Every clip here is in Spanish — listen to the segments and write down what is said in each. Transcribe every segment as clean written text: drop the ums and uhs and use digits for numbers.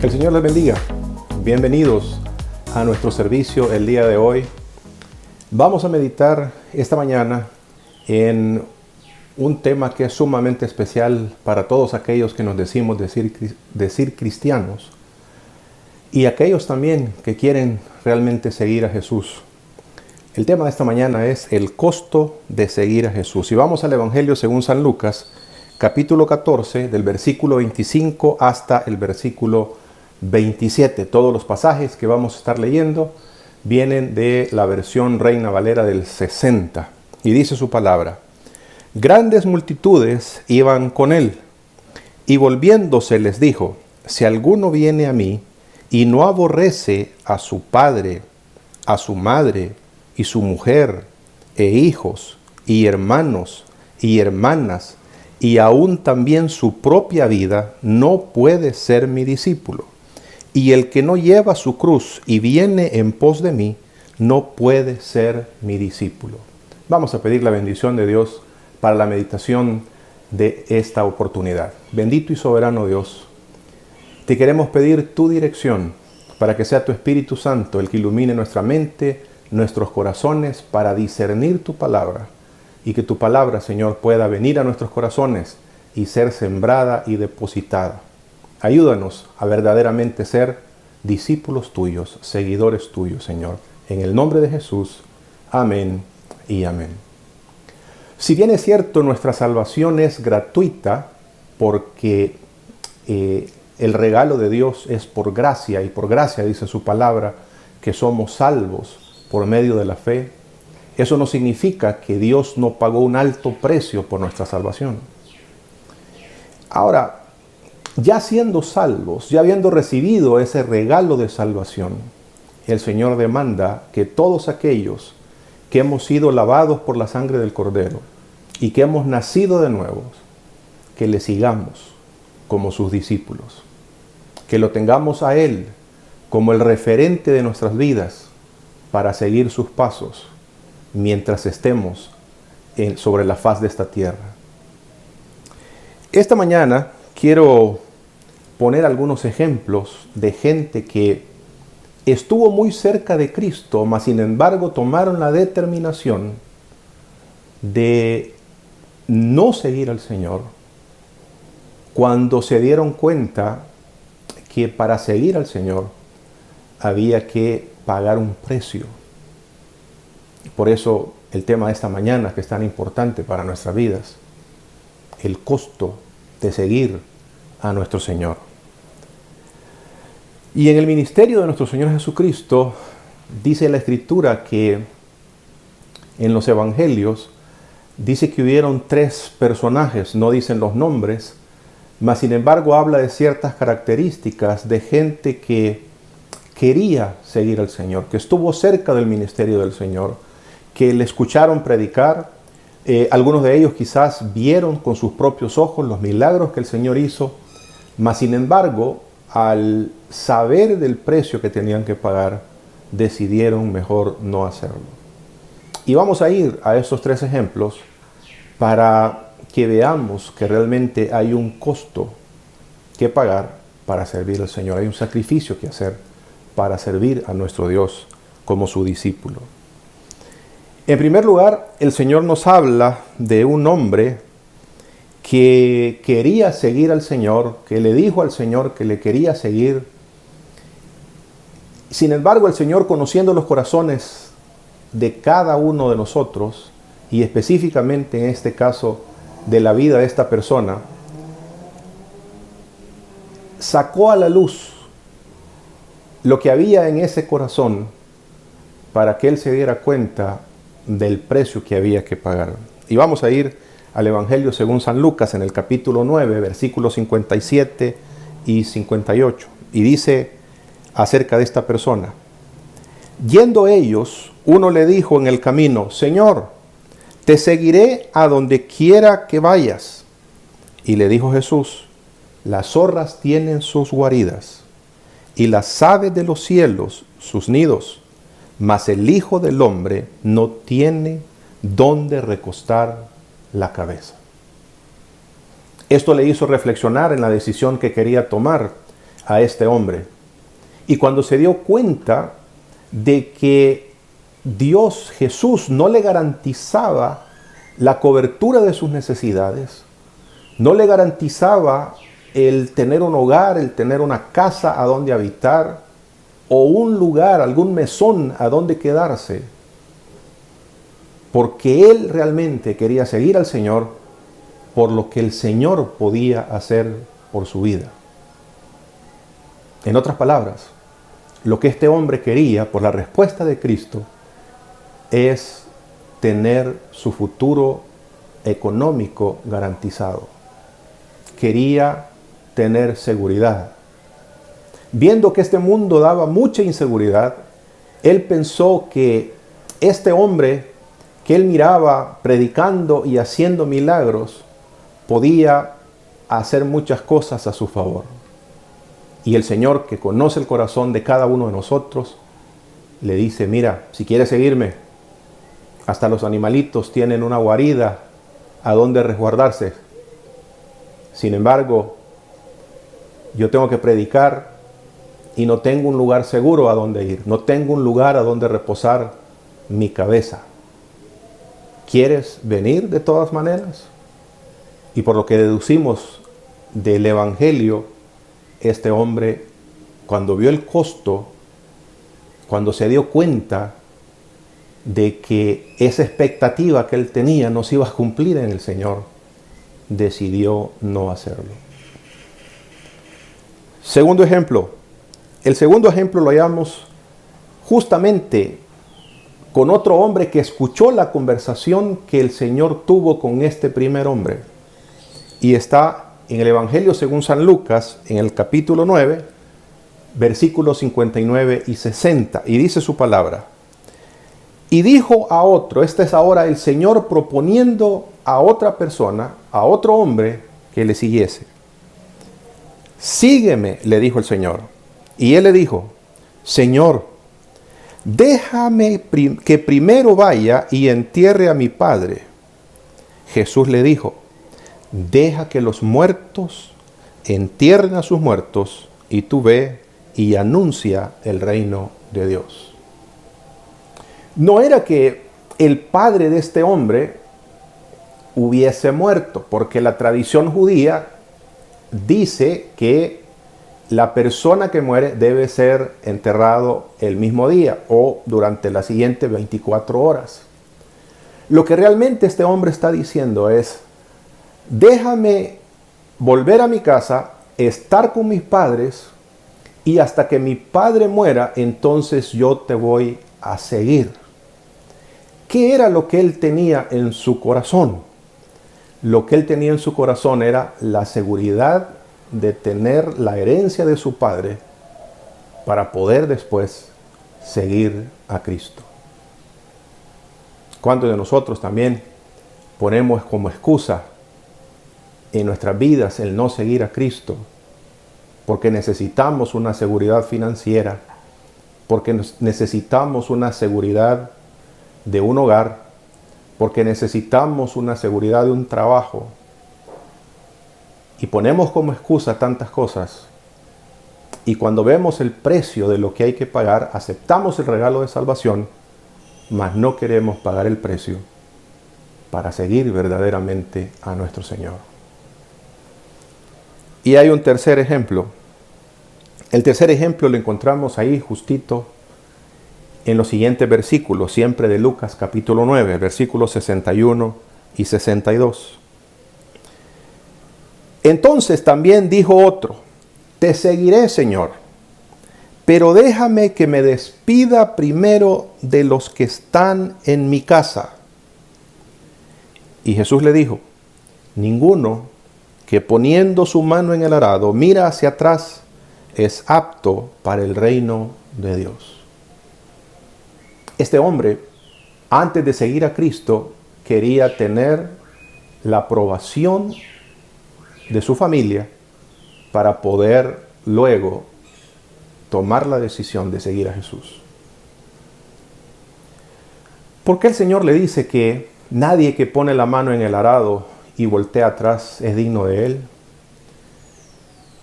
El Señor les bendiga. Bienvenidos a nuestro servicio el día de hoy. Vamos a meditar esta mañana en un tema que es sumamente especial para todos aquellos que nos decimos decir cristianos y aquellos también que quieren realmente seguir a Jesús. El tema de esta mañana es el costo de seguir a Jesús. Y vamos al Evangelio según San Lucas, capítulo 14, del versículo 25 hasta el versículo 27. Todos los pasajes que vamos a estar leyendo vienen de la versión Reina Valera del 60. Y dice su palabra: grandes multitudes iban con él, y volviéndose les dijo: si alguno viene a mí y no aborrece a su padre, a su madre, y su mujer, e hijos, y hermanos, y hermanas, y aún también su propia vida, no puede ser mi discípulo. Y el que no lleva su cruz y viene en pos de mí, no puede ser mi discípulo. Vamos a pedir la bendición de Dios para la meditación de esta oportunidad. Bendito y soberano Dios, te queremos pedir tu dirección para que sea tu Espíritu Santo el que ilumine nuestra mente, nuestros corazones, para discernir tu palabra, y que tu palabra, Señor, pueda venir a nuestros corazones y ser sembrada y depositada. Ayúdanos a verdaderamente ser discípulos tuyos, seguidores tuyos, Señor. En el nombre de Jesús, amén y amén. Si bien es cierto, nuestra salvación es gratuita, porque el regalo de Dios es por gracia, y por gracia dice su palabra que somos salvos por medio de la fe. Eso no significa que Dios no pagó un alto precio por nuestra salvación. Ahora, ya siendo salvos, ya habiendo recibido ese regalo de salvación, el Señor demanda que todos aquellos que hemos sido lavados por la sangre del Cordero y que hemos nacido de nuevo, que le sigamos como sus discípulos, que lo tengamos a Él como el referente de nuestras vidas para seguir sus pasos mientras estemos sobre la faz de esta tierra. Esta mañana quiero poner algunos ejemplos de gente que estuvo muy cerca de Cristo, mas sin embargo tomaron la determinación de no seguir al Señor cuando se dieron cuenta que para seguir al Señor había que pagar un precio. Por eso el tema de esta mañana, que es tan importante para nuestras vidas, el costo de seguir a nuestro Señor. Y en el ministerio de nuestro Señor Jesucristo, dice la Escritura que en los evangelios dice que hubieron 3 personajes, no dicen los nombres, mas sin embargo habla de ciertas características de gente que quería seguir al Señor, que estuvo cerca del ministerio del Señor, que le escucharon predicar. Algunos de ellos quizás vieron con sus propios ojos los milagros que el Señor hizo, mas sin embargo, al saber del precio que tenían que pagar, decidieron mejor no hacerlo. Y vamos a ir a esos 3 ejemplos para que veamos que realmente hay un costo que pagar para servir al Señor. Hay un sacrificio que hacer para servir a nuestro Dios como su discípulo. En primer lugar, el Señor nos habla de un hombre que quería seguir al Señor, que le dijo al Señor que le quería seguir. Sin embargo, el Señor, conociendo los corazones de cada uno de nosotros, y específicamente en este caso de la vida de esta persona, sacó a la luz lo que había en ese corazón para que él se diera cuenta del precio que había que pagar. Y vamos a ir al Evangelio según San Lucas en el capítulo 9, versículos 57 y 58. Y dice acerca de esta persona: yendo ellos, uno le dijo en el camino: Señor, te seguiré a donde quiera que vayas. Y le dijo Jesús: las zorras tienen sus guaridas, y las aves de los cielos sus nidos, mas el Hijo del Hombre no tiene dónde recostar la cabeza. Esto le hizo reflexionar en la decisión que quería tomar a este hombre. Y cuando se dio cuenta de que Dios, Jesús, no le garantizaba la cobertura de sus necesidades, no le garantizaba el tener un hogar, el tener una casa a donde habitar, o un lugar, algún mesón a donde quedarse, porque él realmente quería seguir al Señor por lo que el Señor podía hacer por su vida. En otras palabras, lo que este hombre quería por la respuesta de Cristo es tener su futuro económico garantizado. Quería tener seguridad. Viendo que este mundo daba mucha inseguridad, él pensó que este hombre que él miraba predicando y haciendo milagros podía hacer muchas cosas a su favor. Y el Señor, que conoce el corazón de cada uno de nosotros, le dice: mira, si quieres seguirme, hasta los animalitos tienen una guarida a donde resguardarse. Sin embargo, yo tengo que predicar y no tengo un lugar seguro a donde ir. No tengo un lugar a donde reposar mi cabeza. ¿Quieres venir de todas maneras? Y por lo que deducimos del Evangelio, este hombre, cuando vio el costo, cuando se dio cuenta de que esa expectativa que él tenía no se iba a cumplir en el Señor, decidió no hacerlo. Segundo ejemplo. El segundo ejemplo lo hallamos justamente con otro hombre que escuchó la conversación que el Señor tuvo con este primer hombre. Y está en el Evangelio según San Lucas, en el capítulo 9, versículos 59 y 60. Y dice su palabra: y dijo a otro, este es ahora el Señor proponiendo a otra persona, a otro hombre, que le siguiese. Sígueme, le dijo el Señor. Y él le dijo: Señor, déjame que primero vaya y entierre a mi padre. Jesús le dijo: deja que los muertos entierren a sus muertos, y tú ve y anuncia el reino de Dios. No era que el padre de este hombre hubiese muerto, porque la tradición judía dice que la persona que muere debe ser enterrado el mismo día o durante las siguientes 24 horas. Lo que realmente este hombre está diciendo es: déjame volver a mi casa, estar con mis padres, y hasta que mi padre muera, entonces yo te voy a seguir. ¿Qué era lo que él tenía en su corazón? Lo que él tenía en su corazón era la seguridad de tener la herencia de su padre para poder después seguir a Cristo. ¿Cuántos de nosotros también ponemos como excusa en nuestras vidas el no seguir a Cristo? Porque necesitamos una seguridad financiera, porque necesitamos una seguridad de un hogar, porque necesitamos una seguridad de un trabajo. Y ponemos como excusa tantas cosas. Y cuando vemos el precio de lo que hay que pagar, aceptamos el regalo de salvación, mas no queremos pagar el precio para seguir verdaderamente a nuestro Señor. Y hay un tercer ejemplo. El tercer ejemplo lo encontramos ahí justito en los siguientes versículos, siempre de Lucas capítulo 9, versículos 61 y 62. Entonces también dijo otro: te seguiré, Señor, pero déjame que me despida primero de los que están en mi casa. Y Jesús le dijo: ninguno que poniendo su mano en el arado mira hacia atrás es apto para el reino de Dios. Este hombre, antes de seguir a Cristo, quería tener la aprobación de su familia para poder luego tomar la decisión de seguir a Jesús. ¿Por qué el Señor le dice que nadie que pone la mano en el arado y voltea atrás es digno de Él?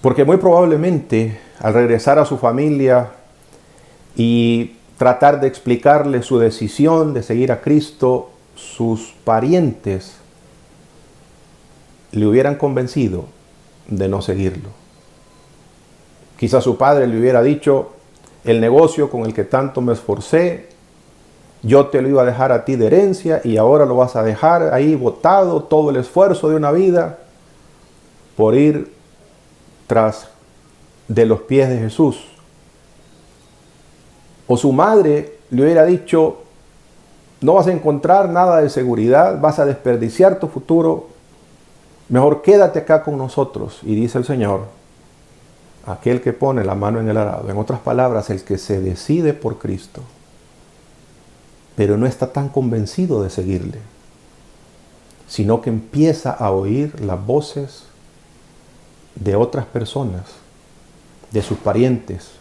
Porque muy probablemente al regresar a su familia y tratar de explicarle su decisión de seguir a Cristo, sus parientes le hubieran convencido de no seguirlo. Quizás su padre le hubiera dicho: el negocio con el que tanto me esforcé, yo te lo iba a dejar a ti de herencia y ahora lo vas a dejar ahí botado, todo el esfuerzo de una vida por ir tras de los pies de Jesús. O su madre le hubiera dicho: no vas a encontrar nada de seguridad, vas a desperdiciar tu futuro, mejor quédate acá con nosotros. Y dice el Señor: aquel que pone la mano en el arado, en otras palabras, el que se decide por Cristo, pero no está tan convencido de seguirle, sino que empieza a oír las voces de otras personas, de sus parientes,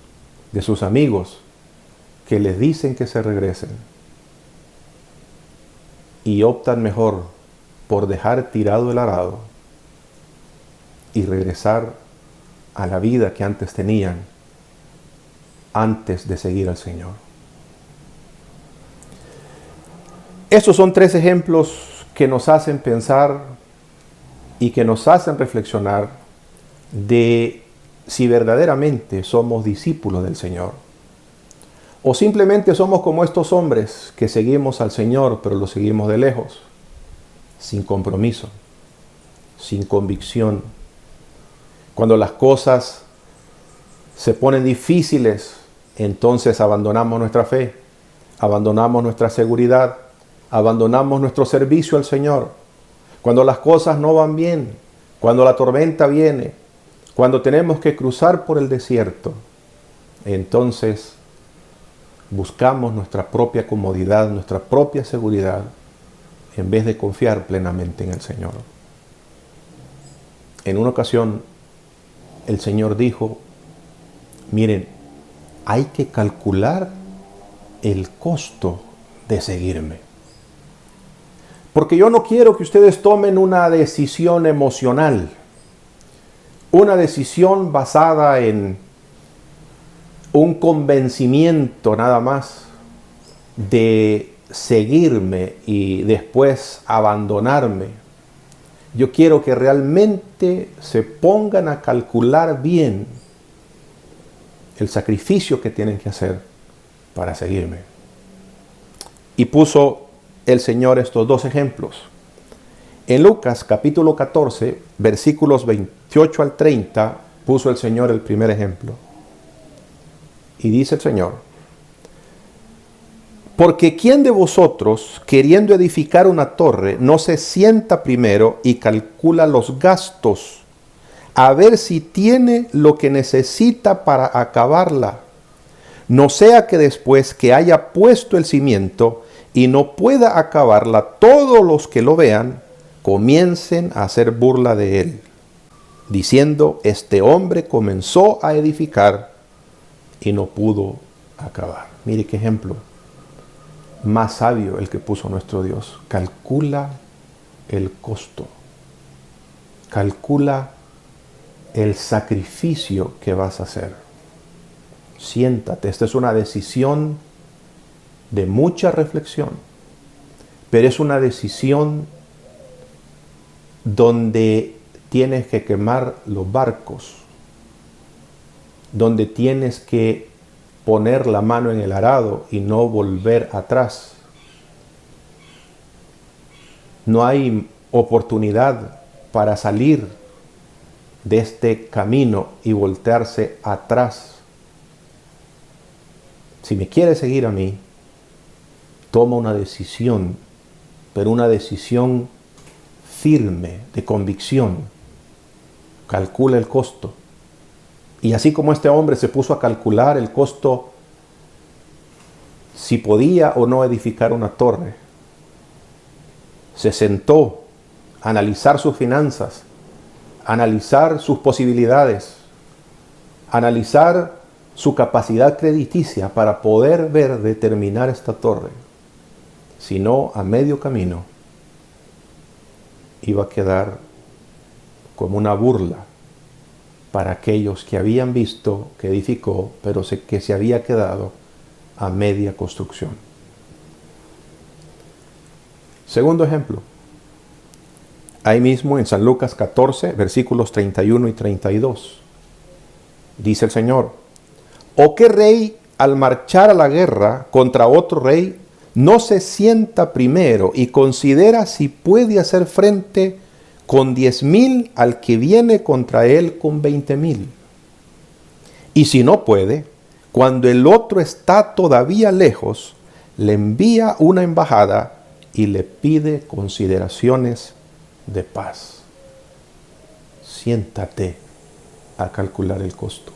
de sus amigos, que les dicen que se regresen, y optan mejor por dejar tirado el arado y regresar a la vida que antes tenían, antes de seguir al Señor. Estos son 3 ejemplos que nos hacen pensar y que nos hacen reflexionar de si verdaderamente somos discípulos del Señor, o simplemente somos como estos hombres que seguimos al Señor, pero lo seguimos de lejos, sin compromiso, sin convicción. Cuando las cosas se ponen difíciles, entonces abandonamos nuestra fe, abandonamos nuestra seguridad, abandonamos nuestro servicio al Señor. Cuando las cosas no van bien, cuando la tormenta viene, cuando tenemos que cruzar por el desierto, entonces buscamos nuestra propia comodidad, nuestra propia seguridad, en vez de confiar plenamente en el Señor. En una ocasión, el Señor dijo: miren, hay que calcular el costo de seguirme. Porque yo no quiero que ustedes tomen una decisión emocional, una decisión basada en un convencimiento nada más de seguirme y después abandonarme. Yo quiero que realmente se pongan a calcular bien el sacrificio que tienen que hacer para seguirme. Y puso el Señor estos 2 ejemplos. En Lucas capítulo 14, versículos 28 al 30, puso el Señor el primer ejemplo. Y dice el Señor: porque ¿quién de vosotros, queriendo edificar una torre, no se sienta primero y calcula los gastos, a ver si tiene lo que necesita para acabarla? No sea que después que haya puesto el cimiento y no pueda acabarla, todos los que lo vean comiencen a hacer burla de él, diciendo: este hombre comenzó a edificar y no pudo acabar. Mire qué ejemplo más sabio el que puso nuestro Dios. Calcula el costo. Calcula el sacrificio que vas a hacer. Siéntate. Esta es una decisión de mucha reflexión, pero es una decisión donde tienes que quemar los barcos, donde tienes que poner la mano en el arado y no volver atrás. No hay oportunidad para salir de este camino y voltearse atrás. Si me quieres seguir a mí, toma una decisión, pero una decisión firme, de convicción. Calcula el costo. Y así como este hombre se puso a calcular el costo, si podía o no edificar una torre, se sentó a analizar sus finanzas, a analizar sus posibilidades, a analizar su capacidad crediticia para poder ver de terminar esta torre. Si no, a medio camino iba a quedar como una burla para aquellos que habían visto que edificó, pero que se había quedado a media construcción. Segundo ejemplo, ahí mismo en San Lucas 14, versículos 31 y 32. Dice el Señor: ¿O qué rey al marchar a la guerra contra otro rey no se sienta primero y considera si puede hacer frente con 10,000 al que viene contra él con 20,000? Y si no puede, cuando el otro está todavía lejos, le envía una embajada y le pide consideraciones de paz. Siéntate a calcular el costo.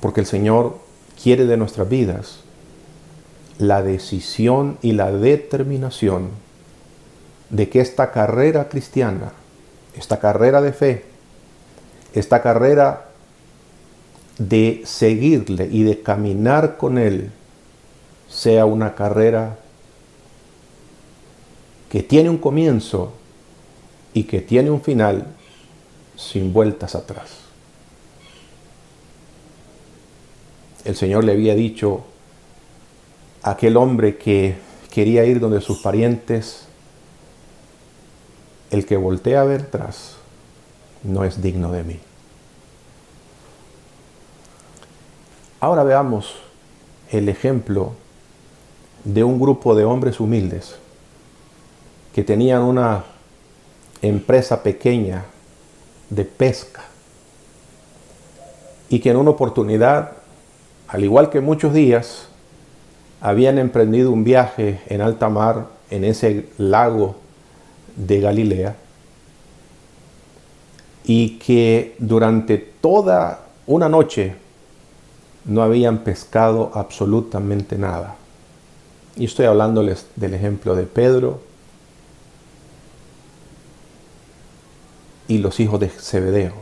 Porque el Señor quiere de nuestras vidas la decisión y la determinación de que esta carrera cristiana, esta carrera de fe, esta carrera de seguirle y de caminar con Él, sea una carrera que tiene un comienzo y que tiene un final sin vueltas atrás. El Señor le había dicho a aquel hombre que quería ir donde sus parientes: el que voltea a ver atrás no es digno de mí. Ahora veamos el ejemplo de un grupo de hombres humildes que tenían una empresa pequeña de pesca y que en una oportunidad, al igual que muchos días, habían emprendido un viaje en alta mar en ese lago de Galilea, y que durante toda una noche no habían pescado absolutamente nada. Y estoy hablándoles del ejemplo de Pedro y los hijos de Zebedeo.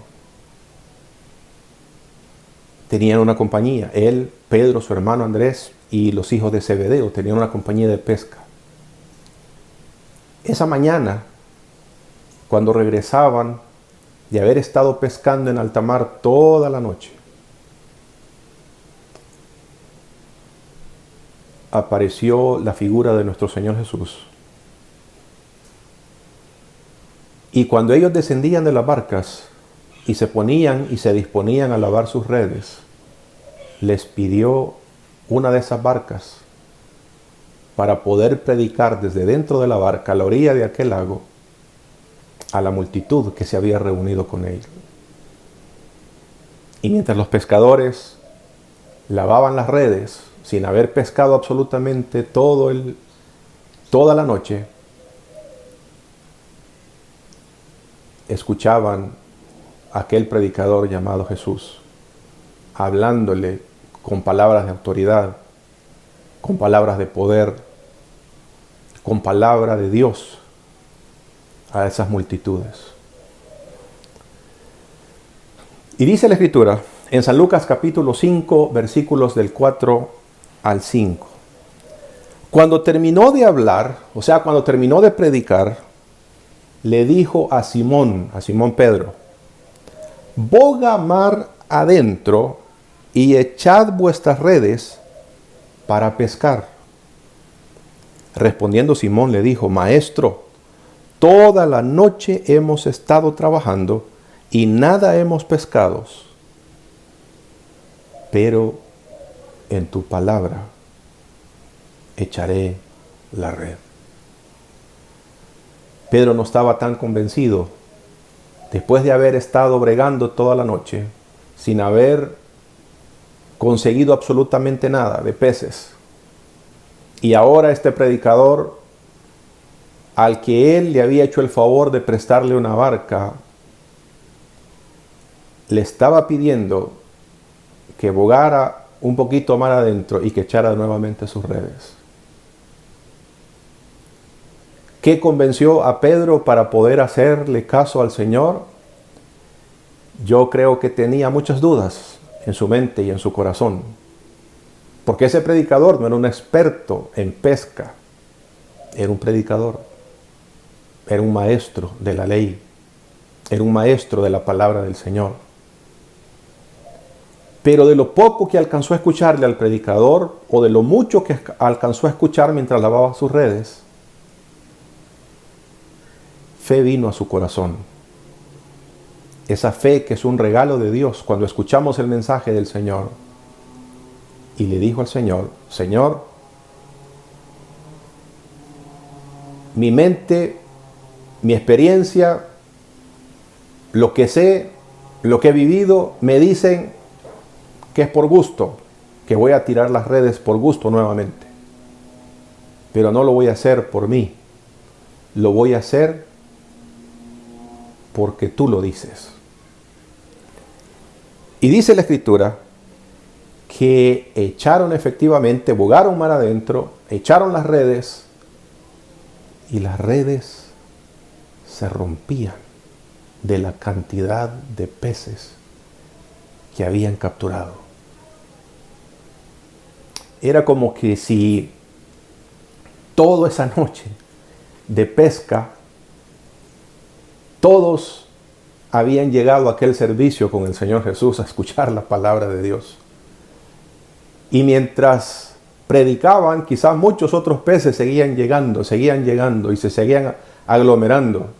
Tenían una compañía, él, Pedro, su hermano Andrés y los hijos de Zebedeo tenían una compañía de pesca. Esa mañana, cuando regresaban de haber estado pescando en alta mar toda la noche, apareció la figura de nuestro Señor Jesús. Y cuando ellos descendían de las barcas y se ponían y se disponían a lavar sus redes, les pidió una de esas barcas para poder predicar desde dentro de la barca a la orilla de aquel lago a la multitud que se había reunido con él. Y mientras los pescadores lavaban las redes sin haber pescado absolutamente toda la noche, escuchaban a aquel predicador llamado Jesús hablándole con palabras de autoridad, con palabras de poder, con palabra de Dios a esas multitudes. Y dice la Escritura en San Lucas capítulo 5, versículos del 4 al 5. Cuando terminó de hablar, o sea, cuando terminó de predicar, le dijo a Simón Pedro: boga mar adentro y echad vuestras redes para pescar. Respondiendo Simón le dijo: Maestro, toda la noche hemos estado trabajando y nada hemos pescado, pero en tu palabra echaré la red. Pedro no estaba tan convencido, después de haber estado bregando toda la noche, sin haber conseguido absolutamente nada de peces. Y ahora este predicador, al que él le había hecho el favor de prestarle una barca, le estaba pidiendo que bogara un poquito más adentro y que echara nuevamente sus redes. ¿Qué convenció a Pedro para poder hacerle caso al Señor? Yo creo que tenía muchas dudas en su mente y en su corazón. Porque ese predicador no era un experto en pesca. Era un predicador. Era un maestro de la ley. Era un maestro de la palabra del Señor. Pero de lo poco que alcanzó a escucharle al predicador, o de lo mucho que alcanzó a escuchar mientras lavaba sus redes, fe vino a su corazón. Esa fe que es un regalo de Dios cuando escuchamos el mensaje del Señor. Y le dijo al Señor: Señor, mi mente, mi experiencia, lo que sé, lo que he vivido, me dicen que es por gusto, que voy a tirar las redes por gusto nuevamente. Pero no lo voy a hacer por mí, lo voy a hacer porque tú lo dices. Y dice la Escritura que echaron efectivamente, bogaron mar adentro, echaron las redes, y las redes se rompían de la cantidad de peces que habían capturado. Era como que si toda esa noche de pesca todos habían llegado a aquel servicio con el Señor Jesús a escuchar la palabra de Dios. Y mientras predicaban, quizás muchos otros peces seguían llegando y se seguían aglomerando.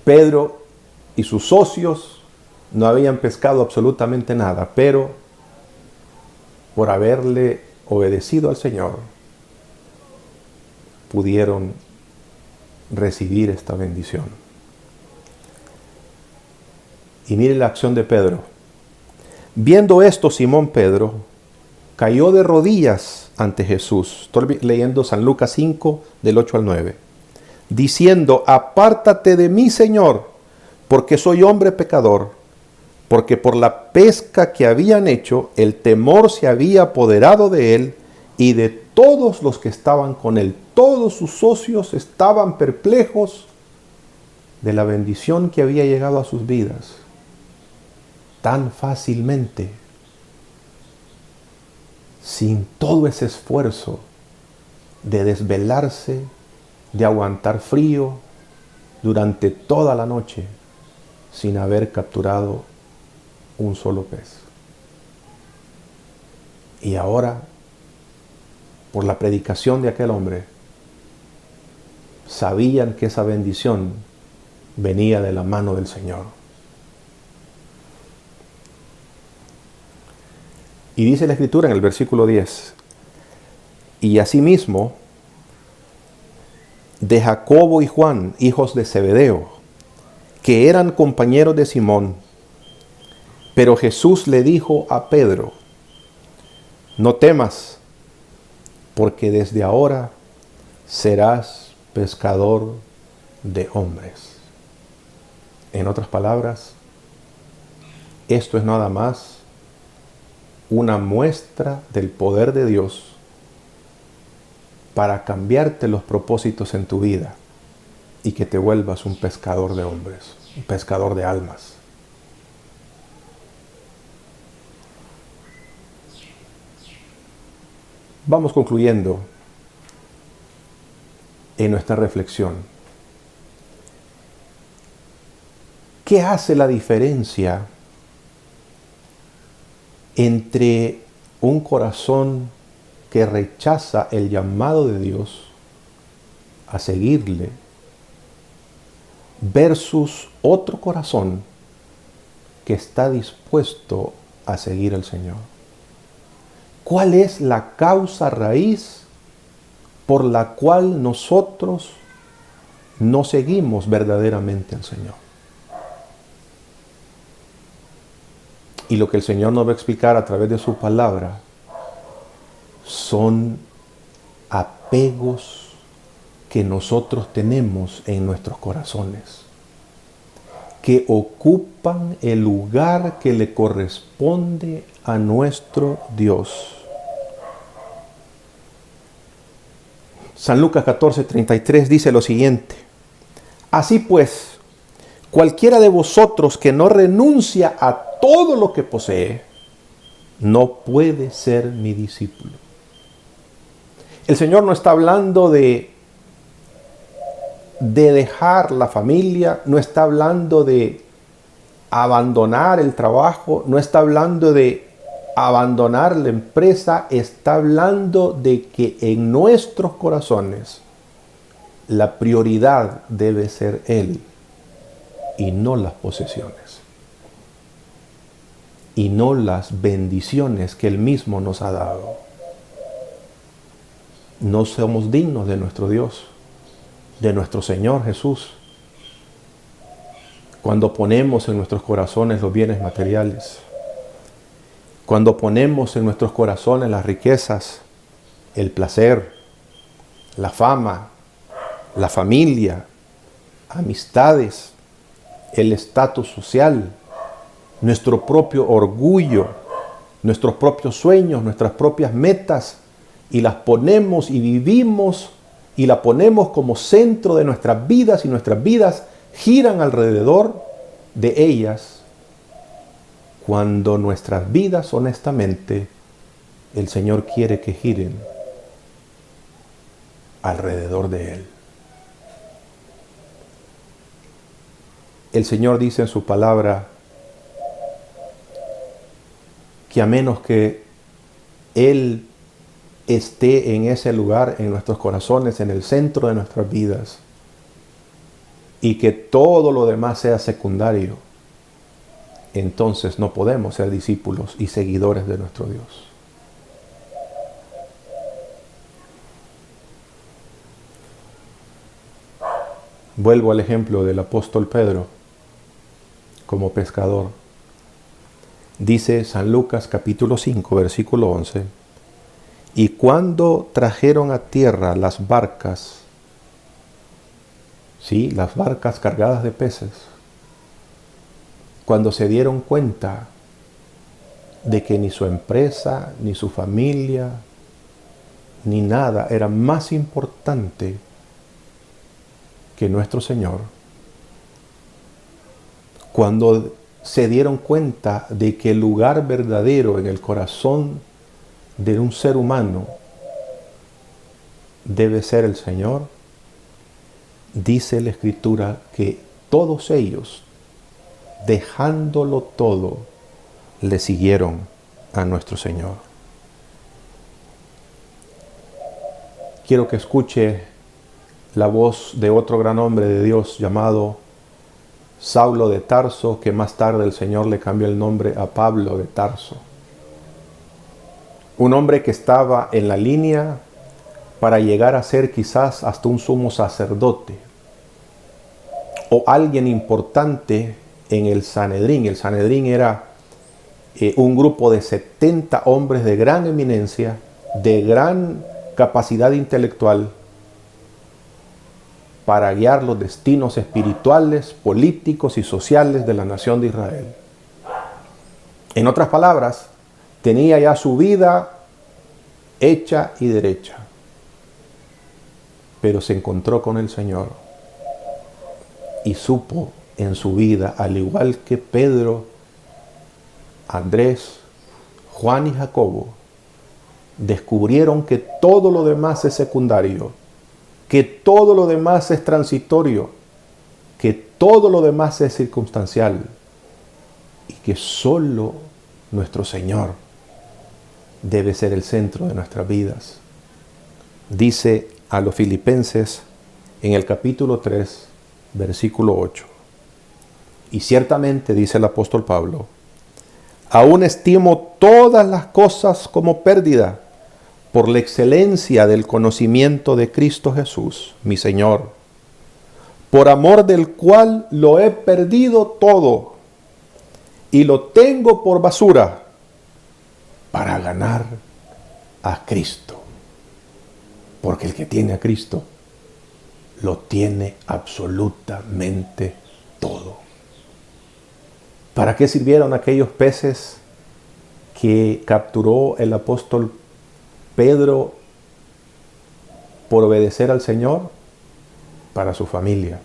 Pedro y sus socios no habían pescado absolutamente nada, pero por haberle obedecido al Señor, pudieron recibir esta bendición. Y mire la acción de Pedro. Viendo esto, Simón Pedro cayó de rodillas ante Jesús. Estoy leyendo San Lucas 5, del 8 al 9. Diciendo: apártate de mí, Señor, porque soy hombre pecador. Porque por la pesca que habían hecho, el temor se había apoderado de él y de todos los que estaban con él. Todos sus socios estaban perplejos de la bendición que había llegado a sus vidas tan fácilmente, sin todo ese esfuerzo de desvelarse, de aguantar frío durante toda la noche, sin haber capturado un solo pez. Y ahora, por la predicación de aquel hombre, sabían que esa bendición venía de la mano del Señor. Y dice la Escritura en el versículo 10: y asimismo de Jacobo y Juan, hijos de Zebedeo, que eran compañeros de Simón. Pero Jesús le dijo a Pedro: no temas, porque desde ahora serás pescador de hombres. En otras palabras, esto es nada más una muestra del poder de Dios para cambiarte los propósitos en tu vida y que te vuelvas un pescador de hombres, un pescador de almas. Vamos concluyendo en nuestra reflexión. ¿Qué hace la diferencia entre un corazón que rechaza el llamado de Dios a seguirle versus otro corazón que está dispuesto a seguir al Señor? ¿Cuál es la causa raíz por la cual nosotros no seguimos verdaderamente al Señor? Y lo que el Señor nos va a explicar a través de su palabra son apegos que nosotros tenemos en nuestros corazones, que ocupan el lugar que le corresponde a nuestro Dios. San Lucas 14:33 dice lo siguiente: así pues, cualquiera de vosotros que no renuncia a todo lo que posee, no puede ser mi discípulo. El Señor no está hablando de de dejar la familia, no está hablando de abandonar el trabajo, no está hablando de abandonar la empresa, está hablando de que en nuestros corazones la prioridad debe ser Él y no las posesiones y no las bendiciones que Él mismo nos ha dado. No somos dignos de nuestro Dios, de nuestro Señor Jesús, cuando ponemos en nuestros corazones los bienes materiales, cuando ponemos en nuestros corazones las riquezas, el placer, la fama, la familia, amistades, el estatus social, nuestro propio orgullo, nuestros propios sueños, nuestras propias metas, y las ponemos y vivimos y la ponemos como centro de nuestras vidas, y nuestras vidas giran alrededor de ellas, cuando nuestras vidas, honestamente, el Señor quiere que giren alrededor de Él. El Señor dice en su palabra que a menos que Él esté en ese lugar, en nuestros corazones, en el centro de nuestras vidas, y que todo lo demás sea secundario, entonces no podemos ser discípulos y seguidores de nuestro Dios. Vuelvo al ejemplo del apóstol Pedro como pescador. Dice San Lucas capítulo 5, versículo 11: y cuando trajeron a tierra las barcas, sí, las barcas cargadas de peces, cuando se dieron cuenta de que ni su empresa, ni su familia, ni nada era más importante que nuestro Señor, cuando se dieron cuenta de que el lugar verdadero en el corazón de un ser humano debe ser el Señor, dice la Escritura que todos ellos, dejándolo todo, le siguieron a nuestro Señor. Quiero que escuche la voz de otro gran hombre de Dios llamado Saulo de Tarso, que más tarde el Señor le cambió el nombre a Pablo de Tarso. Un hombre que estaba en la línea para llegar a ser quizás hasta un sumo sacerdote o alguien importante en el Sanedrín. El Sanedrín era un grupo de 70 hombres de gran eminencia, de gran capacidad intelectual, para guiar los destinos espirituales, políticos y sociales de la nación de Israel. En otras palabras, tenía ya su vida hecha y derecha, pero se encontró con el Señor y supo en su vida, al igual que Pedro, Andrés, Juan y Jacobo, descubrieron que todo lo demás es secundario, que todo lo demás es transitorio, que todo lo demás es circunstancial y que solo nuestro Señor debe ser el centro de nuestras vidas. Dice a los Filipenses en el capítulo 3, versículo 8: y ciertamente, dice el apóstol Pablo, aún estimo todas las cosas como pérdida por la excelencia del conocimiento de Cristo Jesús, mi Señor, por amor del cual lo he perdido todo y lo tengo por basura para ganar a Cristo. Porque el que tiene a Cristo lo tiene absolutamente todo. ¿Para qué sirvieron aquellos peces que capturó el apóstol Pedro por obedecer al Señor? Para su familia,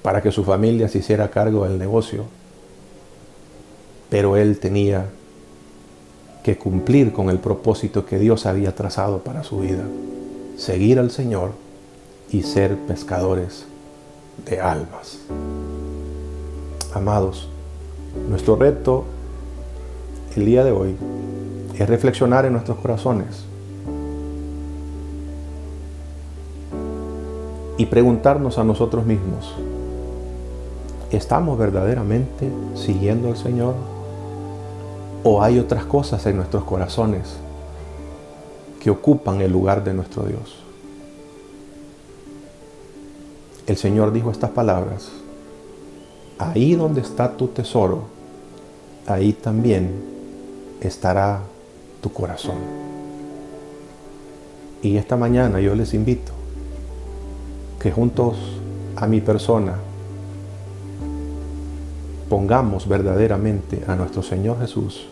para que su familia se hiciera cargo del negocio. Pero él tenía que cumplir con el propósito que Dios había trazado para su vida: seguir al Señor y ser pescadores de almas. Amados, nuestro reto el día de hoy es reflexionar en nuestros corazones y preguntarnos a nosotros mismos: ¿estamos verdaderamente siguiendo al Señor? ¿O hay otras cosas en nuestros corazones que ocupan el lugar de nuestro Dios? El Señor dijo estas palabras: ahí donde está tu tesoro, ahí también estará tu corazón. Y esta mañana yo les invito que juntos a mi persona pongamos verdaderamente a nuestro Señor Jesús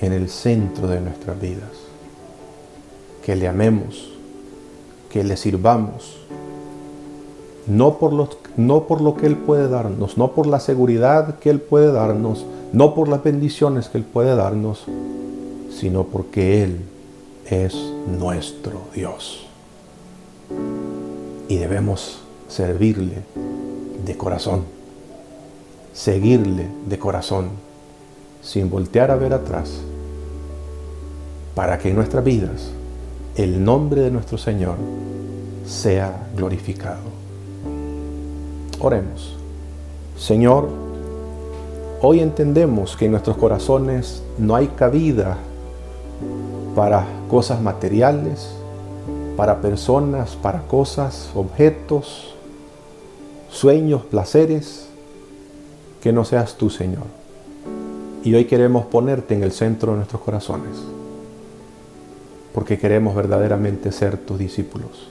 en el centro de nuestras vidas. Que le amemos, que le sirvamos, no por lo que Él puede darnos, no por la seguridad que Él puede darnos, no por las bendiciones que Él puede darnos, sino porque Él es nuestro Dios. Y debemos servirle de corazón, seguirle de corazón, sin voltear a ver atrás, para que en nuestras vidas el nombre de nuestro Señor sea glorificado. Oremos. Señor, hoy entendemos que en nuestros corazones no hay cabida para cosas materiales, para personas, para cosas, objetos, sueños, placeres, que no seas tú, Señor. Y hoy queremos ponerte en el centro de nuestros corazones, porque queremos verdaderamente ser tus discípulos.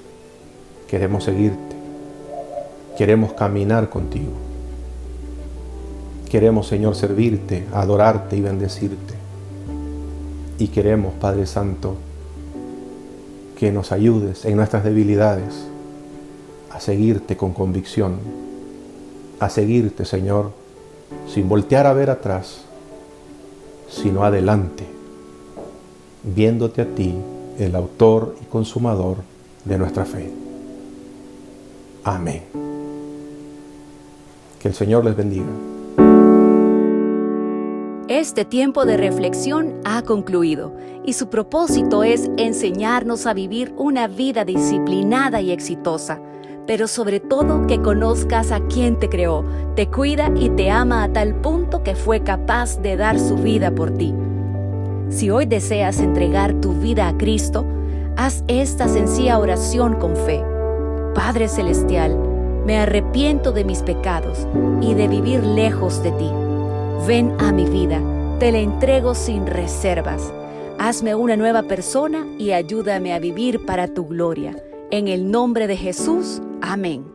Queremos seguirte. Queremos caminar contigo. Queremos, Señor, servirte, adorarte y bendecirte. Y queremos, Padre Santo, que nos ayudes en nuestras debilidades a seguirte con convicción, a seguirte, Señor, sin voltear a ver atrás, sino adelante, viéndote a ti, el autor y consumador de nuestra fe. Amén. Que el Señor les bendiga. Este tiempo de reflexión ha concluido y su propósito es enseñarnos a vivir una vida disciplinada y exitosa, pero sobre todo que conozcas a quien te creó, te cuida y te ama a tal punto que fue capaz de dar su vida por ti. Si hoy deseas entregar tu vida a Cristo, haz esta sencilla oración con fe. Padre Celestial, me arrepiento de mis pecados y de vivir lejos de ti. Ven a mi vida, te la entrego sin reservas. Hazme una nueva persona y ayúdame a vivir para tu gloria. En el nombre de Jesús, amén.